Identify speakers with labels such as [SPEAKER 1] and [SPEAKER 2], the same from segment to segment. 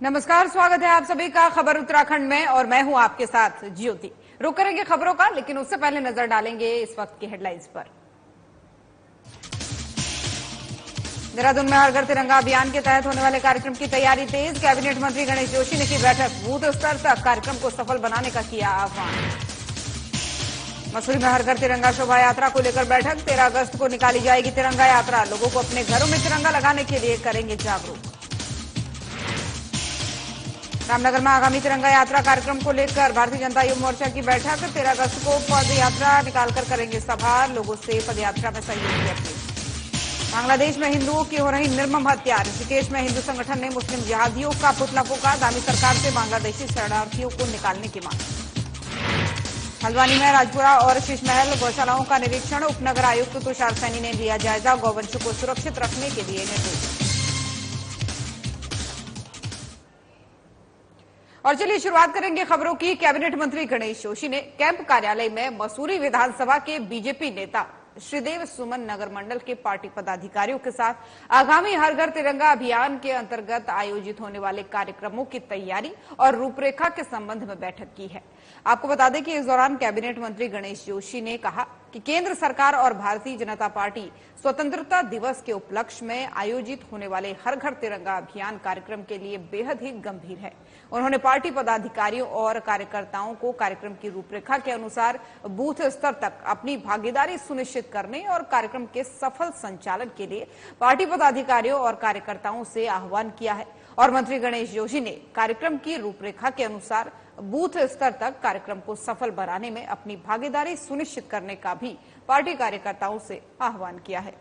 [SPEAKER 1] नमस्कार, स्वागत है आप सभी का खबर उत्तराखंड में और मैं हूं आपके साथ ज्योति। रुक करेंगे खबरों का, लेकिन उससे पहले नजर डालेंगे इस वक्त की हेडलाइंस पर। देहरादून में हर घर तिरंगा अभियान के तहत होने वाले कार्यक्रम की तैयारी तेज। कैबिनेट मंत्री गणेश जोशी ने की बैठक, बूथ स्तर तक कार्यक्रम को सफल बनाने का किया आह्वान। मसूरी में हर घर तिरंगा शोभा यात्रा को लेकर बैठक, 13 अगस्त को निकाली जाएगी तिरंगा यात्रा। लोगों को अपने घरों में तिरंगा लगाने के लिए करेंगे जागरूक। रामनगर में आगामी तिरंगा यात्रा कार्यक्रम को लेकर भारतीय जनता युवा मोर्चा की बैठक, 13 अगस्त को पद यात्रा निकालकर करेंगे सभा। लोगों से पद यात्रा में सहयोग की अपील। बांग्लादेश में हिंदुओं की हो रही निर्मम हत्या, ऋषिकेश में हिंदू संगठन ने मुस्लिम जिहादियों का पुतला फूंका। दामी सरकार से बांग्लादेशी शरणार्थियों को निकालने की मांग। हल्द्वानी में राजपुरा और शीशमहल गौशालाओं का निरीक्षण, उपनगर आयुक्त तुषार सैनी ने लिया जायजा। गौवंश को सुरक्षित रखने के लिए निर्देश। और चलिए शुरुआत करेंगे खबरों की। कैबिनेट मंत्री गणेश जोशी ने कैंप कार्यालय में मसूरी विधानसभा के बीजेपी नेता श्रीदेव सुमन नगर मंडल के पार्टी पदाधिकारियों के साथ आगामी हर घर तिरंगा अभियान के अंतर्गत आयोजित होने वाले कार्यक्रमों की तैयारी और रूपरेखा के संबंध में बैठक की है। आपको बता दें कि इस दौरान कैबिनेट मंत्री गणेश जोशी ने कहा कि केंद्र सरकार और भारतीय जनता पार्टी स्वतंत्रता दिवस के उपलक्ष्य में आयोजित होने वाले हर घर तिरंगा अभियान कार्यक्रम के लिए बेहद ही गंभीर है। उन्होंने पार्टी पदाधिकारियों और कार्यकर्ताओं को कार्यक्रम की रूपरेखा के अनुसार बूथ स्तर तक अपनी भागीदारी सुनिश्चित करने और कार्यक्रम के सफल संचालन के लिए पार्टी पदाधिकारियों और कार्यकर्ताओं से आह्वान किया है। और मंत्री गणेश जोशी ने कार्यक्रम की रूपरेखा के अनुसार बूथ स्तर तक कार्यक्रम को सफल बनाने में अपनी भागीदारी सुनिश्चित करने का भी पार्टी कार्यकर्ताओं से आह्वान किया है।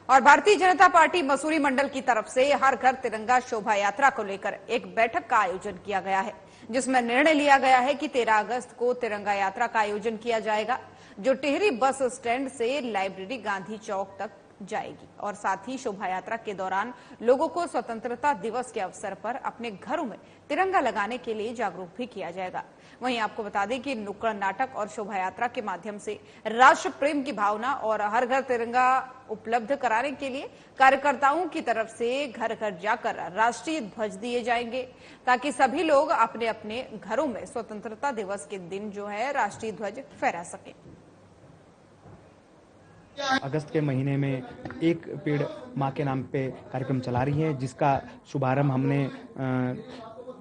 [SPEAKER 1] और भारतीय जनता पार्टी मसूरी मंडल की तरफ से हर घर तिरंगा शोभा यात्रा को लेकर एक बैठक का आयोजन किया गया है, जिसमें निर्णय लिया गया है कि 13 अगस्त को तिरंगा यात्रा का आयोजन किया जाएगा, जो टिहरी बस स्टैंड से लाइब्रेरी गांधी चौक तक जाएगी। और साथ ही शोभा यात्रा के दौरान लोगों को स्वतंत्रता दिवस के अवसर पर अपने घरों में तिरंगा लगाने के लिए जागरूक भी किया जाएगा। वहीं आपको बता दें कि नुक्कड़ नाटक और शोभा यात्रा के माध्यम से राष्ट्र प्रेम की भावना और हर घर तिरंगा उपलब्ध कराने के लिए कार्यकर्ताओं की तरफ से घर घर जाकर राष्ट्रीय ध्वज दिए जाएंगे, ताकि सभी लोग अपने अपने घरों में स्वतंत्रता दिवस के दिन जो है राष्ट्रीय ध्वज फहरा सकें।
[SPEAKER 2] अगस्त के महीने में एक पेड़ माँ के नाम पे कार्यक्रम चला रही है, जिसका शुभारंभ हमने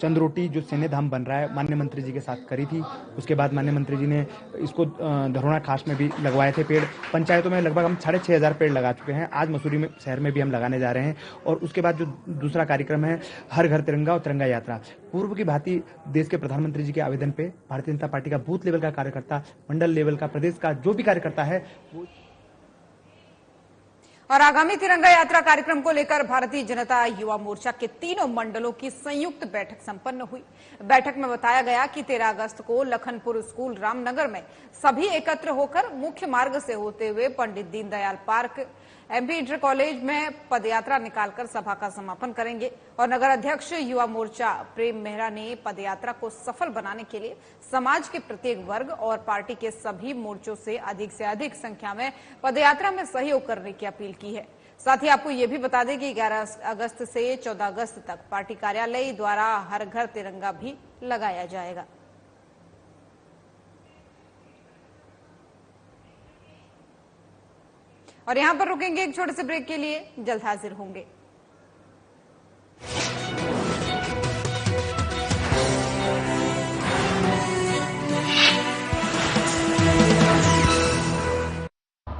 [SPEAKER 2] चंद्रोटी जो सैन्य धाम बन रहा है माननीय मंत्री जी के साथ करी थी। उसके बाद माननीय मंत्री जी ने इसको धरोना खास में भी लगवाए थे पेड़। पंचायतों में लगभग हम 6500 पेड़ लगा चुके हैं। आज मसूरी में शहर में भी हम लगाने जा रहे हैं। और उसके बाद जो दूसरा कार्यक्रम है हर घर तिरंगा और तिरंगा यात्रा, पूर्व की भांति देश के प्रधानमंत्री जी के आवेदन पे भारतीय जनता पार्टी का बूथ लेवल का कार्यकर्ता, मंडल लेवल का, प्रदेश का जो भी कार्यकर्ता है वो।
[SPEAKER 1] और आगामी तिरंगा यात्रा कार्यक्रम को लेकर भारतीय जनता युवा मोर्चा के तीनों मंडलों की संयुक्त बैठक संपन्न हुई। बैठक में बताया गया कि 13 अगस्त को लखनपुर स्कूल रामनगर में सभी एकत्र होकर मुख्य मार्ग से होते हुए Pandit Deendayal park, MP inter college में पदयात्रा निकालकर सभा का समापन करेंगे। और नगर अध्यक्ष युवा मोर्चा प्रेम मेहरा ने पदयात्रा को सफल बनाने के लिए समाज के प्रत्येक वर्ग और पार्टी के सभी मोर्चों से अधिक संख्या में पदयात्रा में सहयोग करने की अपील की है। साथ ही आपको ये भी बता दें कि 11 अगस्त से 14 अगस्त तक पार्टी कार्यालय द्वारा हर घर तिरंगा भी लगाया जाएगा। और यहां पर रुकेंगे एक छोटे से ब्रेक के लिए, जल्द हाजिर होंगे।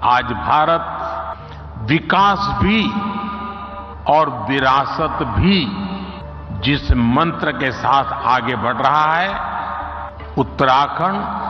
[SPEAKER 3] आज भारत विकास भी और विरासत भी जिस मंत्र के साथ आगे बढ़ रहा है, उत्तराखंड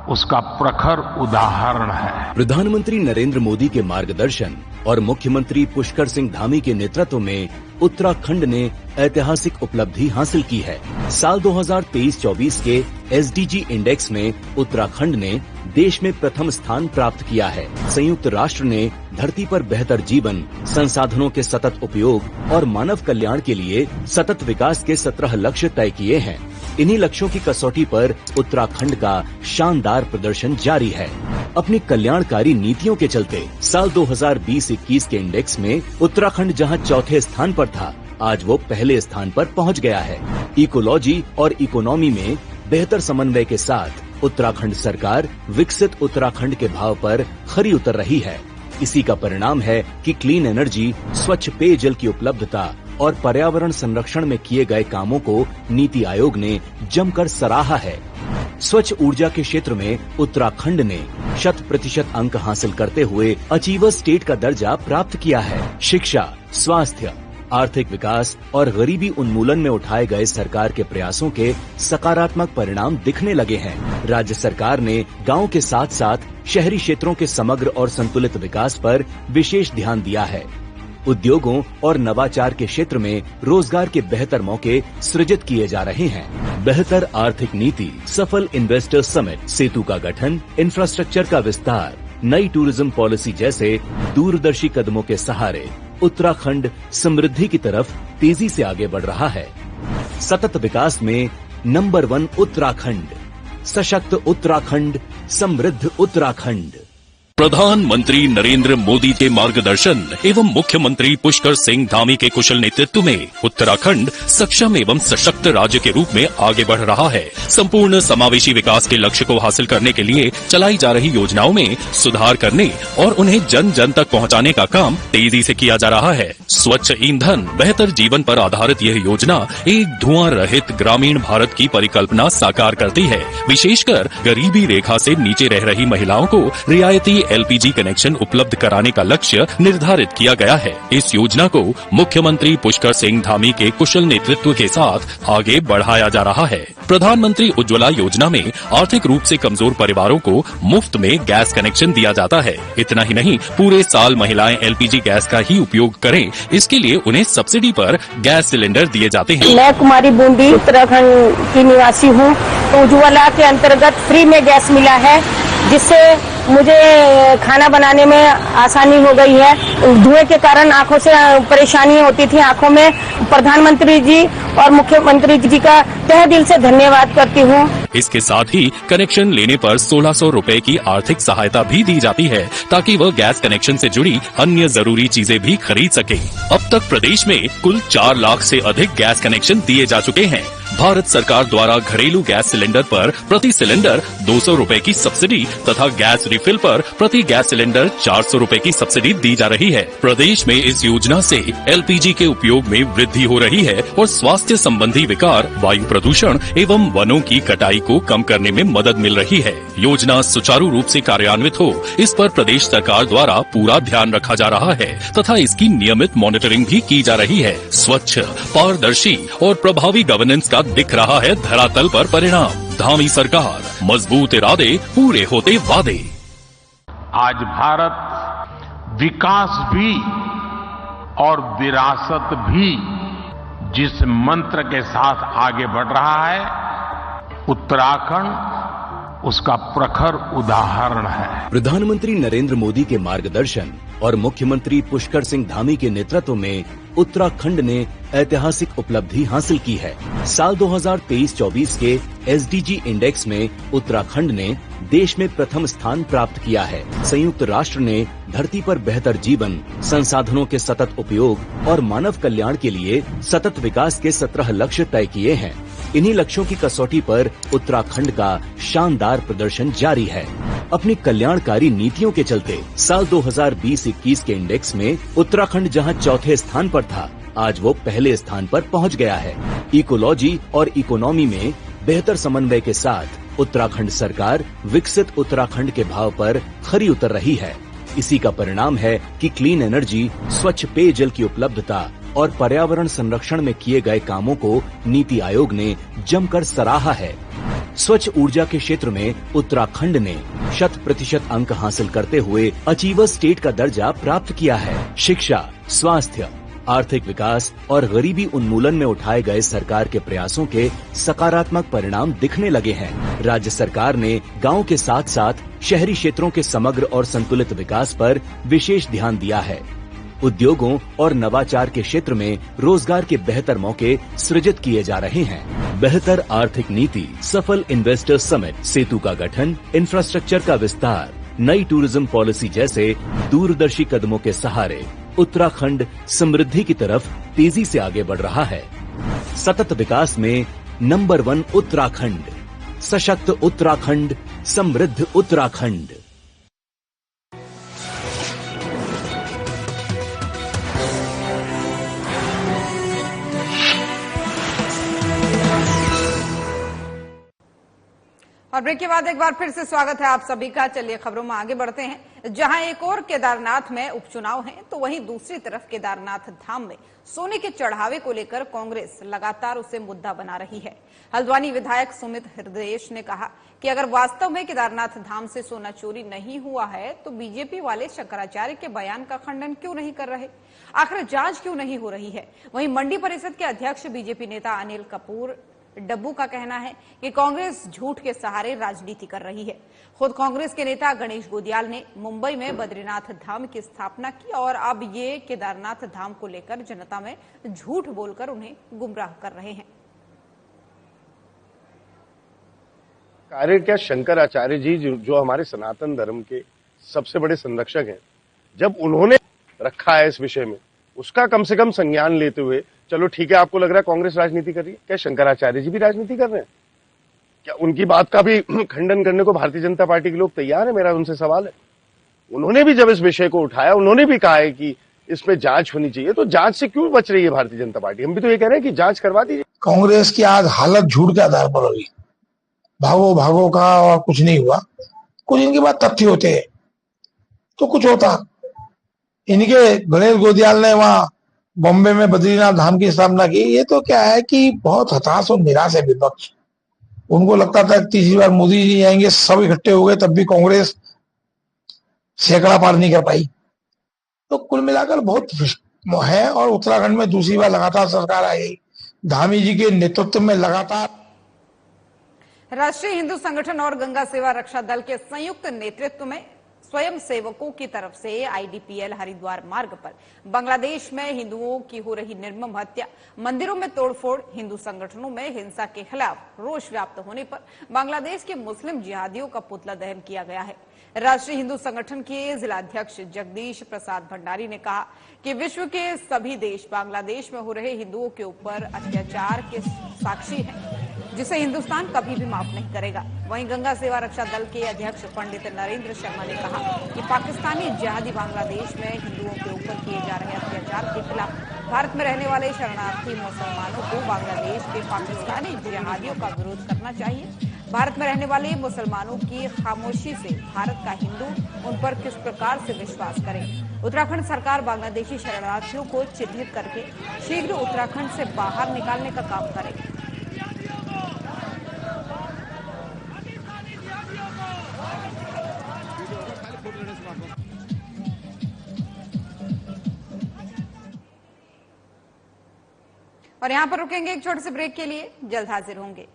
[SPEAKER 3] उसका प्रखर उदाहरण है।
[SPEAKER 4] प्रधानमंत्री नरेंद्र मोदी के मार्गदर्शन और मुख्यमंत्री पुष्कर सिंह धामी के नेतृत्व में उत्तराखंड ने ऐतिहासिक उपलब्धि हासिल की है। साल 2023-24 के एसडीजी इंडेक्स में उत्तराखंड ने देश में प्रथम स्थान प्राप्त किया है। संयुक्त राष्ट्र ने धरती पर बेहतर जीवन, संसाधनों के सतत उपयोग और मानव कल्याण के लिए सतत विकास के 17 लक्ष्य तय किए हैं। इन्हीं लक्ष्यों की कसौटी पर उत्तराखंड का शानदार प्रदर्शन जारी है। अपनी कल्याणकारी नीतियों के चलते साल 2020-21 के इंडेक्स में उत्तराखंड जहां चौथे स्थान पर था, आज वो पहले स्थान पर पहुंच गया है। इकोलॉजी और इकोनॉमी में बेहतर समन्वय के साथ उत्तराखंड सरकार विकसित उत्तराखंड के भाव पर खरी उतर रही है। इसी का परिणाम है कि क्लीन एनर्जी, स्वच्छ पेयजल की उपलब्धता और पर्यावरण संरक्षण में किए गए कामों को नीति आयोग ने जमकर सराहा है। स्वच्छ ऊर्जा के क्षेत्र में उत्तराखंड ने 100% अंक हासिल करते हुए अचीवर स्टेट का दर्जा प्राप्त किया है। शिक्षा, स्वास्थ्य, आर्थिक विकास और गरीबी उन्मूलन में उठाए गए सरकार के प्रयासों के सकारात्मक परिणाम दिखने लगे हैं। राज्य सरकार ने गांव के साथ साथ शहरी क्षेत्रों के समग्र और संतुलित विकास पर विशेष ध्यान दिया है। उद्योगों और नवाचार के क्षेत्र में रोजगार के बेहतर मौके सृजित किए जा रहे हैं। बेहतर आर्थिक नीति, सफल इन्वेस्टर समिट, सेतु का गठन, इंफ्रास्ट्रक्चर का विस्तार, नई टूरिज्म पॉलिसी जैसे दूरदर्शी कदमों के सहारे उत्तराखंड समृद्धि की तरफ तेजी से आगे बढ़ रहा है। सतत विकास में नंबर 1 उत्तराखंड, सशक्त उत्तराखंड, समृद्ध उत्तराखंड।
[SPEAKER 5] प्रधानमंत्री नरेंद्र मोदी के मार्गदर्शन एवं मुख्यमंत्री पुष्कर सिंह धामी के कुशल नेतृत्व में उत्तराखंड सक्षम एवं सशक्त राज्य के रूप में आगे बढ़ रहा है। संपूर्ण समावेशी विकास के लक्ष्य को हासिल करने के लिए चलाई जा रही योजनाओं में सुधार करने और उन्हें जन जन तक पहुंचाने का काम तेजी से किया जा रहा है। स्वच्छ ईंधन, बेहतर जीवन पर आधारित यह योजना एक धुआं रहित ग्रामीण भारत की परिकल्पना साकार करती है। विशेषकर गरीबी रेखा से नीचे रह रही महिलाओं को रियायती LPG कनेक्शन उपलब्ध कराने का लक्ष्य निर्धारित किया गया है। इस योजना को मुख्यमंत्री पुष्कर सिंह धामी के कुशल नेतृत्व के साथ आगे बढ़ाया जा रहा है। प्रधानमंत्री उज्ज्वला योजना में आर्थिक रूप से कमजोर परिवारों को मुफ्त में गैस कनेक्शन दिया जाता है। इतना ही नहीं, पूरे साल महिलाएं LPG गैस का ही उपयोग करें, इसके लिए उन्हें सब्सिडी पर गैस सिलेंडर दिए जाते हैं।
[SPEAKER 6] मैं कुमारी बूंदी उत्तराखंड की निवासी हूँ। तो उज्ज्वला के अंतर्गत फ्री में गैस मिला है, जिससे मुझे खाना बनाने में आसानी हो गई है। धुएं के कारण आंखों से परेशानी होती थी आंखों में। प्रधानमंत्री जी और मुख्यमंत्री जी का तहे दिल से धन्यवाद करती हूँ।
[SPEAKER 5] इसके साथ ही कनेक्शन लेने पर 1600 रुपए की आर्थिक सहायता भी दी जाती है, ताकि वह गैस कनेक्शन से जुड़ी अन्य जरूरी चीजें भी खरीद सके। अब तक प्रदेश में कुल 4 लाख से अधिक गैस कनेक्शन दिए जा चुके हैं। भारत सरकार द्वारा घरेलू गैस सिलेंडर पर प्रति सिलेंडर 200 रुपए की सब्सिडी तथा गैस रिफिल पर प्रति गैस सिलेंडर 400 रुपए की सब्सिडी दी जा रही है। प्रदेश में इस योजना से LPG के उपयोग में वृद्धि हो रही है और स्वास्थ्य संबंधी विकार, वायु प्रदूषण एवं वनों की कटाई को कम करने में मदद मिल रही है। योजना सुचारू रूप से कार्यान्वित हो, इस पर प्रदेश सरकार द्वारा पूरा ध्यान रखा जा रहा है तथा इसकी नियमित मॉनिटरिंग भी की जा रही है। स्वच्छ, पारदर्शी और प्रभावी गवर्नेंस का दिख रहा है धरातल पर परिणाम। धामी सरकार, मजबूत इरादे, पूरे होते वादे।
[SPEAKER 3] आज भारत विकास भी और विरासत भी जिस मंत्र के साथ आगे बढ़ रहा है, उत्तराखंड उसका प्रखर उदाहरण है।
[SPEAKER 4] प्रधानमंत्री नरेंद्र मोदी के मार्गदर्शन और मुख्यमंत्री पुष्कर सिंह धामी के नेतृत्व में उत्तराखंड ने ऐतिहासिक उपलब्धि हासिल की है। साल 2023-24 के SDG इंडेक्स में उत्तराखंड ने देश में प्रथम स्थान प्राप्त किया है। संयुक्त राष्ट्र ने धरती पर बेहतर जीवन, संसाधनों के सतत उपयोग और मानव कल्याण के लिए सतत विकास के 17 लक्ष्य तय किए हैं। इन्हीं लक्ष्यों की कसौटी पर उत्तराखंड का शानदार प्रदर्शन जारी है। अपनी कल्याणकारी नीतियों के चलते साल 2020-21 के इंडेक्स में उत्तराखंड जहां चौथे स्थान पर था, आज वो पहले स्थान पर पहुंच गया है। इकोलॉजी और इकोनॉमी में बेहतर समन्वय के साथ उत्तराखंड सरकार विकसित उत्तराखंड के भाव पर खरी उतर रही है। इसी का परिणाम है कि क्लीन एनर्जी, स्वच्छ पेयजल की उपलब्धता और पर्यावरण संरक्षण में किए गए कामों को नीति आयोग ने जमकर सराहा है। स्वच्छ ऊर्जा के क्षेत्र में उत्तराखंड ने 100% अंक हासिल करते हुए अचीवर स्टेट का दर्जा प्राप्त किया है। शिक्षा, स्वास्थ्य, आर्थिक विकास और गरीबी उन्मूलन में उठाए गए सरकार के प्रयासों के सकारात्मक परिणाम दिखने लगे हैं। राज्य सरकार ने गांव के साथ साथ शहरी क्षेत्रों के समग्र और संतुलित विकास पर विशेष ध्यान दिया है। उद्योगों और नवाचार के क्षेत्र में रोजगार के बेहतर मौके सृजित किए जा रहे हैं। बेहतर आर्थिक नीति, सफल इन्वेस्टर्स समिट, सेतु का गठन, इंफ्रास्ट्रक्चर का विस्तार, नई टूरिज्म पॉलिसी जैसे दूरदर्शी कदमों के सहारे उत्तराखंड समृद्धि की तरफ तेजी से आगे बढ़ रहा है। सतत विकास में नंबर 1 उत्तराखंड, सशक्त उत्तराखंड, समृद्ध उत्तराखंड।
[SPEAKER 1] और ब्रेक के बाद एक बार फिर से स्वागत है आप सभी का। चलिए खबरों में आगे बढ़ते हैं। जहां एक और केदारनाथ में उपचुनाव हैं, तो वहीं दूसरी तरफ केदारनाथ धाम में सोने के चढ़ावे को लेकर कांग्रेस लगातार उसे मुद्दा बना रही है। हल्द्वानी विधायक सुमित हृदयेश ने कहा कि अगर वास्तव में केदारनाथ धाम से सोना चोरी नहीं हुआ है तो बीजेपी वाले शंकराचार्य के बयान का खंडन क्यों नहीं कर रहे, आखिर जांच क्यों नहीं हो रही है। वहीं मंडी परिषद के अध्यक्ष बीजेपी नेता अनिल कपूर डब्बू का कहना है कि कांग्रेस झूठ के सहारे राजनीति कर रही है। खुद कांग्रेस के नेता गणेश गोदियाल ने मुंबई में बद्रीनाथ धाम की स्थापना की और अब ये केदारनाथ धाम को लेकर जनता में झूठ बोलकर उन्हें गुमराह कर रहे हैं।
[SPEAKER 7] कार्य क्या, शंकराचार्य जी जो हमारे सनातन धर्म के सबसे बड़े संरक्षक हैं, जब उन्होंने रखा है इस विषय में, उसका कम से कम संज्ञान लेते हुए, चलो ठीक है आपको लग रहा है कांग्रेस राजनीति कर रही है, क्या शंकराचार्य जी भी राजनीति कर रहे हैं? क्या उनकी बात का भी खंडन करने को भारतीय जनता पार्टी के लोग तैयार है? मेरा उनसे सवाल है। उन्होंने भी जब इस विषय को उठाया, उन्होंने भी कहा है कि इसमें जांच होनी चाहिए, तो जांच से क्यों बच रही है भारतीय जनता पार्टी? हम भी तो ये कह रहे हैं कि जांच करवा दीजिए।
[SPEAKER 8] कांग्रेस की आज हालत झूठ के आधार पर होगी, भागो भागो का और कुछ नहीं हुआ। कुछ इनके बाद तथ्य होते हैं तो कुछ होता। इनके गणेश गोदियाल ने वहां बॉम्बे में बद्रीनाथ धाम की स्थापना की, ये तो क्या है कि बहुत हताश और निराश है विपक्ष। उनको लगता था तीसरी बार मोदी जी आएंगे, सब इकट्ठे हो गए, तब भी कांग्रेस सैकड़ा पार नहीं कर पाई। तो कुल मिलाकर बहुत है। और उत्तराखंड में दूसरी बार लगातार सरकार आई, धामी जी के नेतृत्व में लगातार।
[SPEAKER 1] राष्ट्रीय हिंदू संगठन और गंगा सेवा रक्षा दल के संयुक्त नेतृत्व में स्वयं सेवकों की तरफ से आईडीपीएल हरिद्वार मार्ग पर बांग्लादेश में हिंदुओं की हो रही निर्मम हत्या, मंदिरों में तोड़फोड़, हिंदू संगठनों में हिंसा के खिलाफ रोष व्याप्त होने पर बांग्लादेश के मुस्लिम जिहादियों का पुतला दहन किया गया है। राष्ट्रीय हिंदू संगठन के जिलाध्यक्ष जगदीश प्रसाद भंडारी ने कहा कि विश्व के सभी देश बांग्लादेश में हो रहे हिंदुओं के ऊपर अत्याचार के साक्षी हैं, जिसे हिंदुस्तान कभी भी माफ नहीं करेगा। वहीं गंगा सेवा रक्षा दल के अध्यक्ष पंडित नरेंद्र शर्मा ने कहा कि पाकिस्तानी जिहादी बांग्लादेश में हिंदुओं के ऊपर किए जा रहे अत्याचार के खिलाफ भारत में रहने वाले शरणार्थी मुसलमानों को बांग्लादेश के पाकिस्तानी जिहादियों का विरोध करना चाहिए। भारत में रहने वाले मुसलमानों की खामोशी से भारत का हिंदू उन पर किस प्रकार से विश्वास करे। उत्तराखंड सरकार बांग्लादेशी शरणार्थियों को चिन्हित करके शीघ्र उत्तराखंड से बाहर निकालने का काम करे। और यहां पर रुकेंगे एक छोटे से ब्रेक के लिए, जल्द हाजिर होंगे।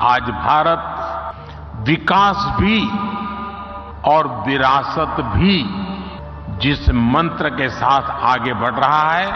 [SPEAKER 3] आज भारत विकास भी और विरासत भी जिस मंत्र के साथ आगे बढ़ रहा है,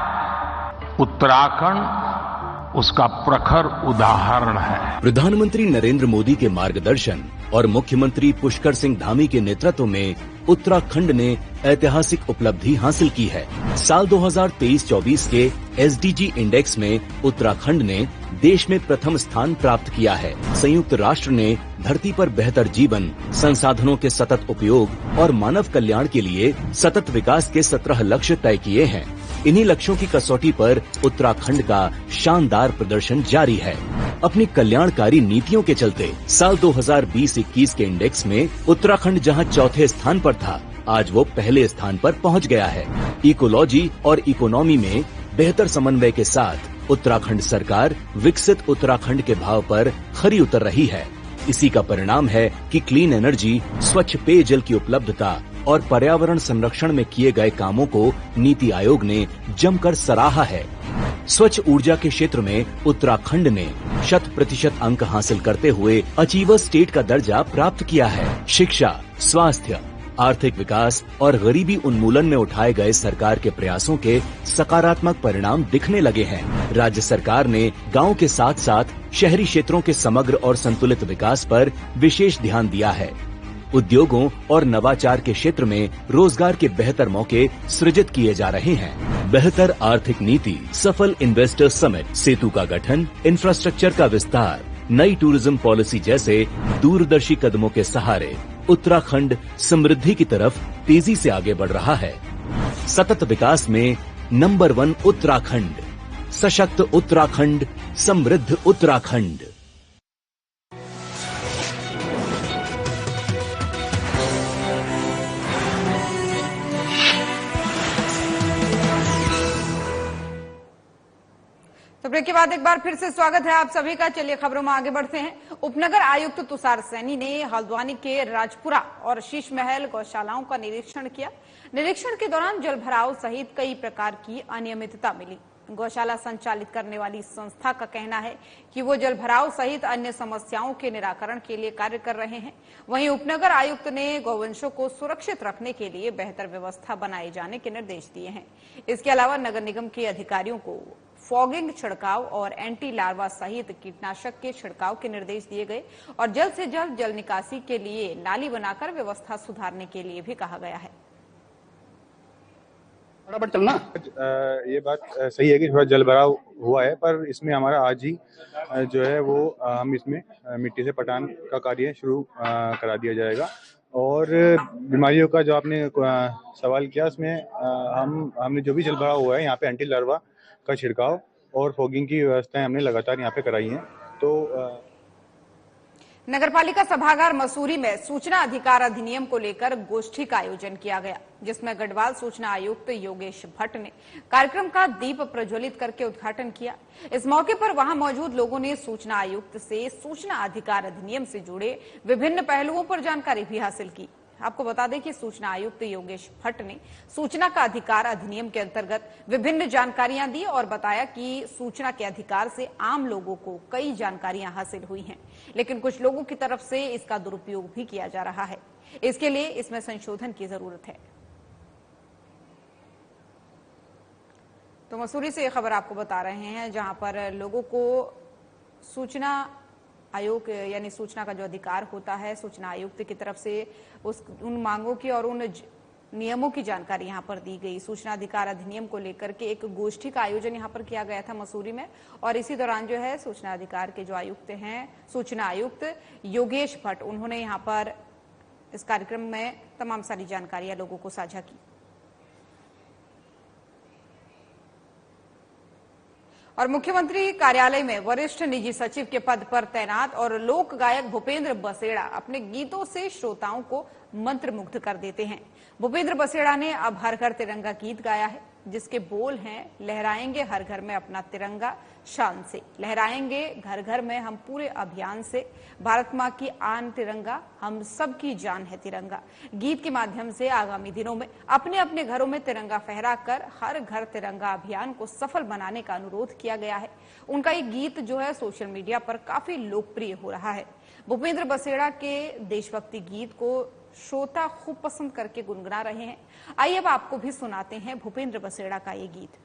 [SPEAKER 3] उत्तराखंड उसका प्रखर उदाहरण है।
[SPEAKER 4] प्रधानमंत्री नरेंद्र मोदी के मार्गदर्शन और मुख्यमंत्री पुष्कर सिंह धामी के नेतृत्व में उत्तराखंड ने ऐतिहासिक उपलब्धि हासिल की है। साल 2023-24 के एसडीजी इंडेक्स में उत्तराखंड ने देश में प्रथम स्थान प्राप्त किया है। संयुक्त राष्ट्र ने धरती पर बेहतर जीवन, संसाधनों के सतत उपयोग और मानव कल्याण के लिए सतत विकास के 17 लक्ष्य तय किए हैं। इन्हीं लक्ष्यों की कसौटी पर उत्तराखंड का शानदार प्रदर्शन जारी है। अपनी कल्याणकारी नीतियों के चलते साल 2020-21 के इंडेक्स में उत्तराखंड जहां चौथे स्थान पर था, आज वो पहले स्थान पर पहुंच गया है। इकोलॉजी और इकोनॉमी में बेहतर समन्वय के साथ उत्तराखंड सरकार विकसित उत्तराखंड के भाव पर खरी उतर रही है। इसी का परिणाम है कि क्लीन एनर्जी, स्वच्छ पेयजल की उपलब्धता और पर्यावरण संरक्षण में किए गए कामों को नीति आयोग ने जमकर सराहा है। स्वच्छ ऊर्जा के क्षेत्र में उत्तराखंड ने 100% अंक हासिल करते हुए अचीवर स्टेट का दर्जा प्राप्त किया है। शिक्षा, स्वास्थ्य, आर्थिक विकास और गरीबी उन्मूलन में उठाए गए सरकार के प्रयासों के सकारात्मक परिणाम दिखने लगे हैं। राज्य सरकार ने गांव के साथ साथ शहरी क्षेत्रों के समग्र और संतुलित विकास पर विशेष ध्यान दिया है। उद्योगों और नवाचार के क्षेत्र में रोजगार के बेहतर मौके सृजित किए जा रहे हैं। बेहतर आर्थिक नीति, सफल इन्वेस्टर समिट, सेतु का गठन, इंफ्रास्ट्रक्चर का विस्तार, नई टूरिज्म पॉलिसी जैसे दूरदर्शी कदमों के सहारे उत्तराखंड समृद्धि की तरफ तेजी से आगे बढ़ रहा है। सतत विकास में नंबर 1 उत्तराखंड, सशक्त उत्तराखंड, समृद्ध उत्तराखंड।
[SPEAKER 1] तो ब्रेक के बाद एक बार फिर से स्वागत है आप सभी का। चलिए खबरों में आगे बढ़ते हैं। उपनगर आयुक्त तुषार सैनी ने हल्द्वानी के राजपुरा और शीश महल गौशालाओं का निरीक्षण किया। निरीक्षण के दौरान जलभराव सहित कई प्रकार की अनियमितता मिली। गौशाला संचालित करने वाली संस्था का कहना है कि वो जलभराव सहित अन्य समस्याओं के निराकरण के लिए कार्य कर रहे हैं। वहीं उपनगर आयुक्त ने गौवंशों को सुरक्षित रखने के लिए बेहतर व्यवस्था बनाए जाने के निर्देश दिए हैं। इसके अलावा नगर निगम के अधिकारियों को फॉगिंग छिड़काव और एंटी लार्वा सहित कीटनाशक के छिड़काव के निर्देश दिए गए और जल्द से जल्द जल निकासी के लिए नाली बनाकर व्यवस्था सुधारने के लिए भी कहा गया है।
[SPEAKER 9] फटाफट चलना। ये बात सही है कि थोड़ा जलभराव हुआ है, पर इसमें हमारा आज ही जो है वो हम इसमें मिट्टी से पटान का कार्य शुरू करा दिया जाएगा। और बीमारियों का जो आपने सवाल किया, उसमें हमने जो भी जलभराव हुआ है यहाँ पे एंटी लार्वा का छिड़काव और फॉगिंग की व्यवस्थाएं हमने लगातार यहाँ पे कराई हैं। तो
[SPEAKER 1] नगरपालिका सभागार मसूरी में सूचना अधिकार अधिनियम को लेकर गोष्ठी का आयोजन किया गया, जिसमें गढ़वाल सूचना आयुक्त योगेश भट्ट ने कार्यक्रम का दीप प्रज्वलित करके उद्घाटन किया। इस मौके पर वहां मौजूद लोगों ने सूचना आयुक्त से सूचना अधिकार अधिनियम से जुड़े विभिन्न पहलुओं पर जानकारी भी हासिल की। आपको बता दें कि सूचना आयुक्त योगेश भट्ट ने सूचना का अधिकार अधिनियम के अंतर्गत विभिन्न जानकारियां दी और बताया कि सूचना के अधिकार से आम लोगों को कई जानकारियां हासिल हुई हैं, लेकिन कुछ लोगों की तरफ से इसका दुरुपयोग भी किया जा रहा है। इसके लिए इसमें संशोधन की जरूरत है। तो मसूरी से यह खबर आपको बता रहे हैं, जहां पर लोगों को सूचना आयोग यानी सूचना का जो अधिकार होता है, सूचना आयुक्त की तरफ से उन मांगों की और उन नियमों की जानकारी यहां पर दी गई। सूचना अधिकार अधिनियम को लेकर के एक गोष्ठी का आयोजन यहां पर किया गया था मसूरी में, और इसी दौरान जो है सूचना अधिकार के जो आयुक्त हैं, सूचना आयुक्त योगेश भट्ट, उन्होंने यहां पर इस कार्यक्रम में तमाम सारी जानकारियां लोगों को साझा की। और मुख्यमंत्री कार्यालय में वरिष्ठ निजी सचिव के पद पर तैनात और लोक गायक भूपेंद्र बसेड़ा अपने गीतों से श्रोताओं को मंत्रमुग्ध कर देते हैं। भूपेंद्र बसेड़ा ने अब हर घर तिरंगा गीत गाया है, जिसके बोल हैं, लहराएंगे हर घर में अपना तिरंगा शान से, लहराएंगे घर घर में हम पूरे अभियान से, भारत मां की आन तिरंगा, हम सबकी जान है तिरंगा। गीत के माध्यम से आगामी दिनों में अपने अपने घरों में तिरंगा फहराकर हर घर तिरंगा अभियान को सफल बनाने का अनुरोध किया गया है। उनका ये गीत जो है सोशल मीडिया पर काफी लोकप्रिय हो रहा है। भूपेंद्र बसेड़ा के देशभक्ति गीत को श्रोता खूब पसंद करके गुनगुना रहे हैं। आइए अब आपको भी सुनाते हैं भूपेंद्र बसेड़ा का ये गीत।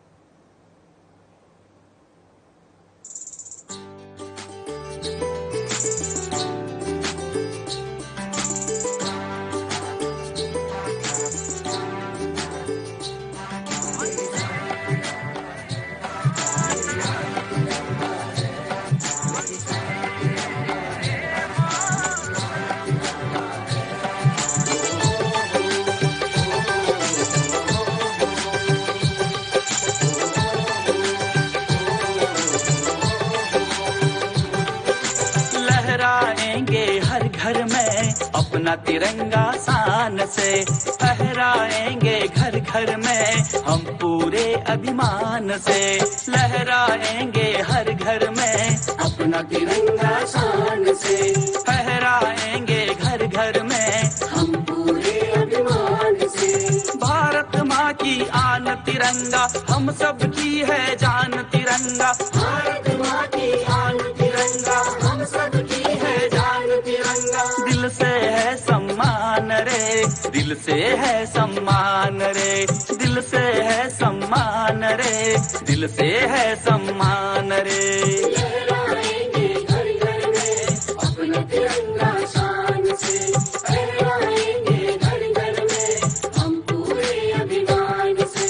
[SPEAKER 10] घर में अपना तिरंगा शान से, फहराएंगे घर घर में हम पूरे अभिमान से, लहराएंगे हर घर में अपना तिरंगा शान से। की आन तिरंगा, हम सब की है जान तिरंगा। भारत माँ की आन तिरंगा, हम सब की है जान तिरंगा। दिल से है सम्मान रे, दिल से है सम्मान रे, दिल से है सम्मान रे, दिल से है सम्मान रे। लहराएंगे घर घर में अपना तिरंगा शान से, लहराएंगे घर घर में हम पूरे अभिमान से।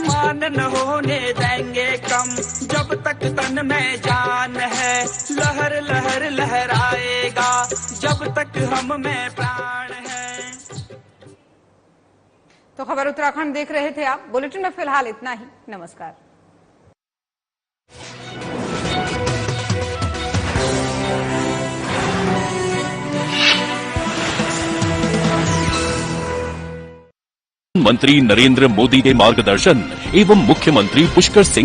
[SPEAKER 10] मान न होने देंगे कम जब तक तन में जान है, लहर लहर लहराएगा जब तक हम में प्राण है।
[SPEAKER 1] तो खबर उत्तराखंड देख रहे थे आप। बुलेटिन में फिलहाल इतना ही। नमस्कार।
[SPEAKER 5] मंत्री नरेंद्र मोदी के मार्गदर्शन एवं मुख्यमंत्री पुष्कर सिंह